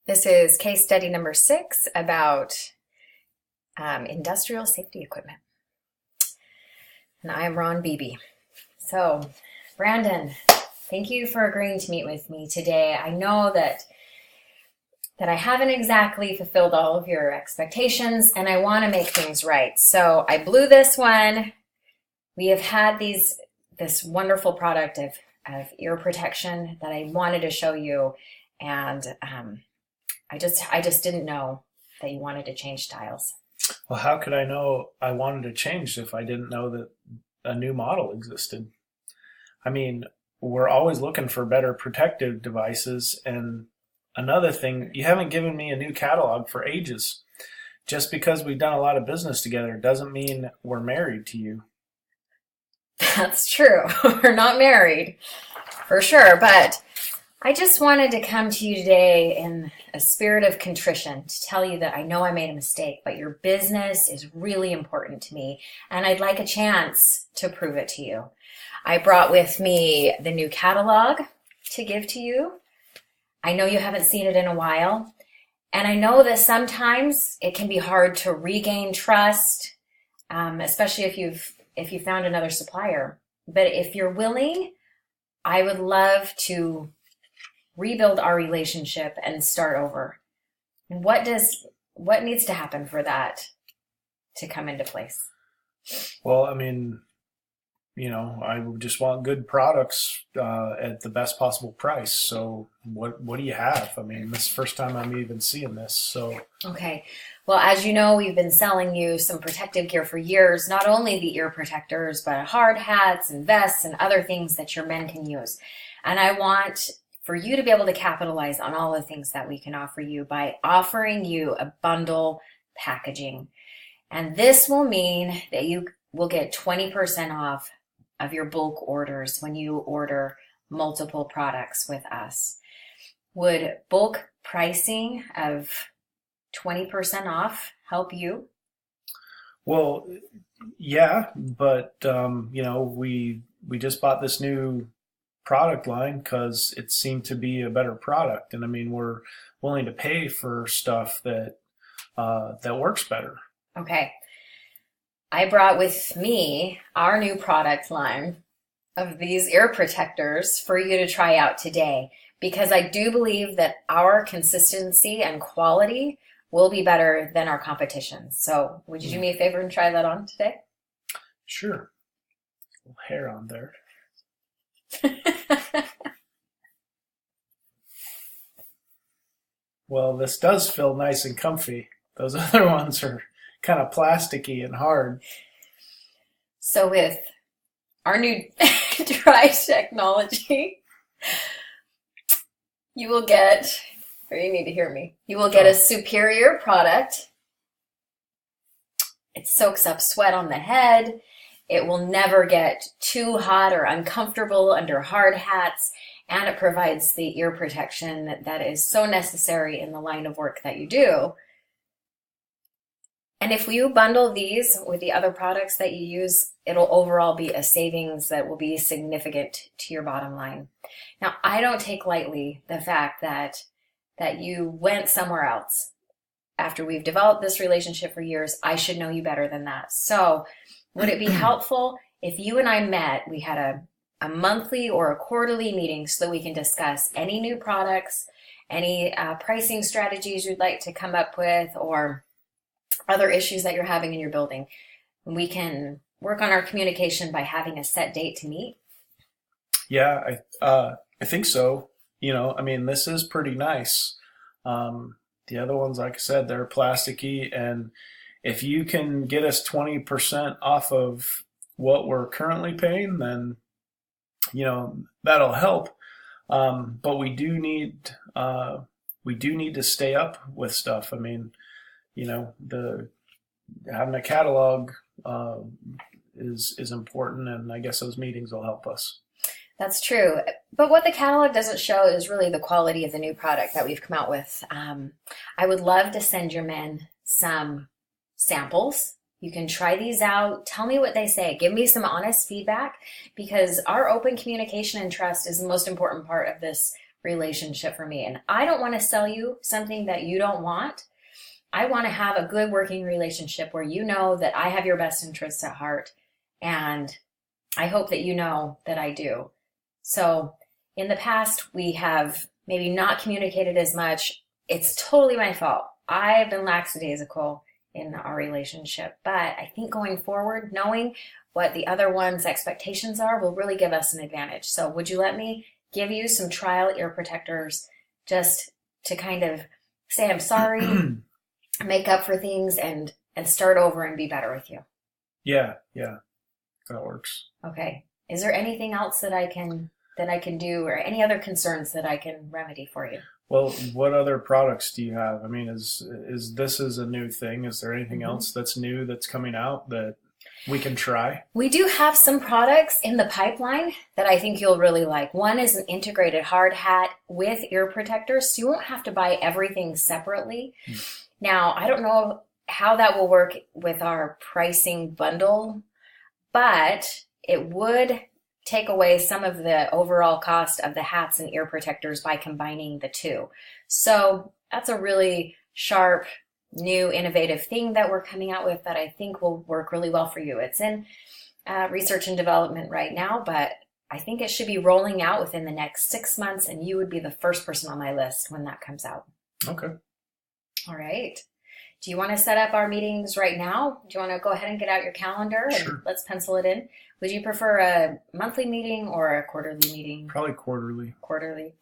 This is case study number 6 about industrial safety equipment. And I'm Ron Beebe. So, Brandon, thank you for agreeing to meet with me today. I know that I haven't exactly fulfilled all of your expectations, and I want to make things right. So I blew this one. We have had this wonderful product of ear protection that I wanted to show you, and I just didn't know that you wanted to change styles. Well, how could I know I wanted to change if I didn't know that a new model existed? I mean, we're always looking for better protective devices. And another thing, you haven't given me a new catalog for ages. Just because we've done a lot of business together doesn't mean we're married to you. That's true. We're not married, for sure, but I just wanted to come to you today in a spirit of contrition to tell you that I know I made a mistake, but your business is really important to me, and I'd like a chance to prove it to you. I brought with me the new catalog to give to you. I know you haven't seen it in a while, and I know that sometimes it can be hard to regain trust, especially if you've found another supplier. But if you're willing, I would love to rebuild our relationship and start over. And what needs to happen for that to come into place? Well, I mean, I just want good products at the best possible price. So what do you have? I mean, this is the first time I'm even seeing this. So Okay. Well, as you know, we've been selling you some protective gear for years, not only the ear protectors, but hard hats and vests and other things that your men can use. And I want for you to be able to capitalize on all the things that we can offer you by offering you a bundle packaging. And this will mean that you will get 20% off of your bulk orders when you order multiple products with us. Would bulk pricing of 20% off help you? well, yeah, but we just bought this new product line because it seemed to be a better product, and I mean we're willing to pay for stuff that works better. Okay. I brought with me our new product line of these ear protectors for you to try out today, because I do believe that our consistency and quality will be better than our competition. So would you do me a favor and try that on today? Sure, a little hair on there. Well, this does feel nice and comfy. Those other ones are kind of plasticky and hard. So with our new dry technology, you will get, or you need to hear me, you will get a superior product. It soaks up sweat on the head. It will never get too hot or uncomfortable under hard hats, and it provides the ear protection that is so necessary in the line of work that you do. And if you bundle these with the other products that you use, it'll overall be a savings that will be significant to your bottom line. Now, I don't take lightly the fact that you went somewhere else. After we've developed this relationship for years, I should know you better than that. So would it be helpful if you and I met, we had a monthly or a quarterly meeting so that we can discuss any new products, any pricing strategies you'd like to come up with, or other issues that you're having in your building? We can work on our communication by having a set date to meet. Yeah, I think so. I mean, this is pretty nice. The other ones, like I said, they're plasticky, and if you can get us 20% off of what we're currently paying, then that'll help. But we do need to stay up with stuff. I mean, the having a catalog is important, and I guess those meetings will help us. That's true. But what the catalog doesn't show is really the quality of the new product that we've come out with. I would love to send your men some samples. You can try these out. Tell me what they say. Give me some honest feedback, because our open communication and trust is the most important part of this relationship for me. And I don't want to sell you something that you don't want. I want to have a good working relationship where you know that I have your best interests at heart. And I hope that you know that I do. So in the past, we have maybe not communicated as much. It's totally my fault. I've been lackadaisical in our relationship. But I think going forward, knowing what the other one's expectations are will really give us an advantage. So would you let me give you some trial ear protectors just to kind of say I'm sorry, make up for things, and start over and be better with you? Yeah, that works. Okay. Is there anything else that I can do, or any other concerns that I can remedy for you? Well, what other products do you have? I mean, is this is a new thing? Is there anything else that's new that's coming out that we can try? We do have some products in the pipeline that I think you'll really like. One is an integrated hard hat with ear protectors, so you won't have to buy everything separately. Now, I don't know how that will work with our pricing bundle, but it would take away some of the overall cost of the hats and ear protectors by combining the two. So that's a really sharp, new, innovative thing that we're coming out with that I think will work really well for you. It's in research and development right now, but I think it should be rolling out within the next 6 months, and you would be the first person on my list when that comes out. Okay. All right. Do you want to set up our meetings right now? Do you want to go ahead and get out your calendar and Sure. let's pencil it in? Would you prefer a monthly meeting or a quarterly meeting? Probably quarterly. Quarterly.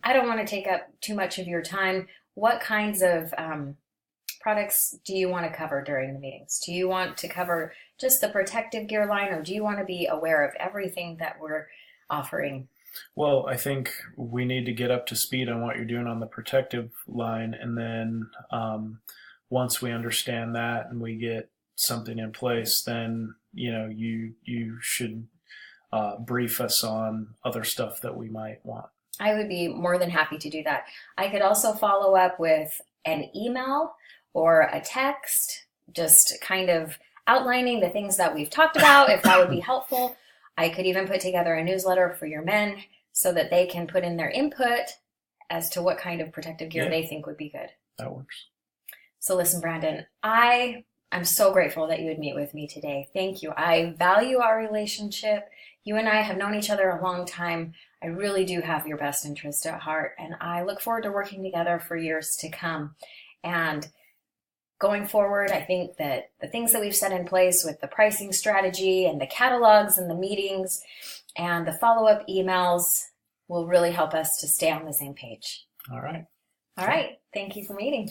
I don't want to take up too much of your time. What kinds of products do you want to cover during the meetings? Do you want to cover just the protective gear line, or do you want to be aware of everything that we're offering? Well, I think we need to get up to speed on what you're doing on the protective line, and then once we understand that and we get something in place, then you should brief us on other stuff that we might want. I would be more than happy to do that. I could also follow up with an email or a text, just kind of outlining the things that we've talked about, if that would be helpful. I could even put together a newsletter for your men so that they can put in their input as to what kind of protective gear they think would be good. That works. So listen, Brandon, I'm so grateful that you would meet with me today. Thank you. I value our relationship. You and I have known each other a long time. I really do have your best interest at heart, and I look forward to working together for years to come. And going forward, I think that the things that we've set in place with the pricing strategy and the catalogs and the meetings and the follow-up emails will really help us to stay on the same page. All right. All right. Thank you for meeting.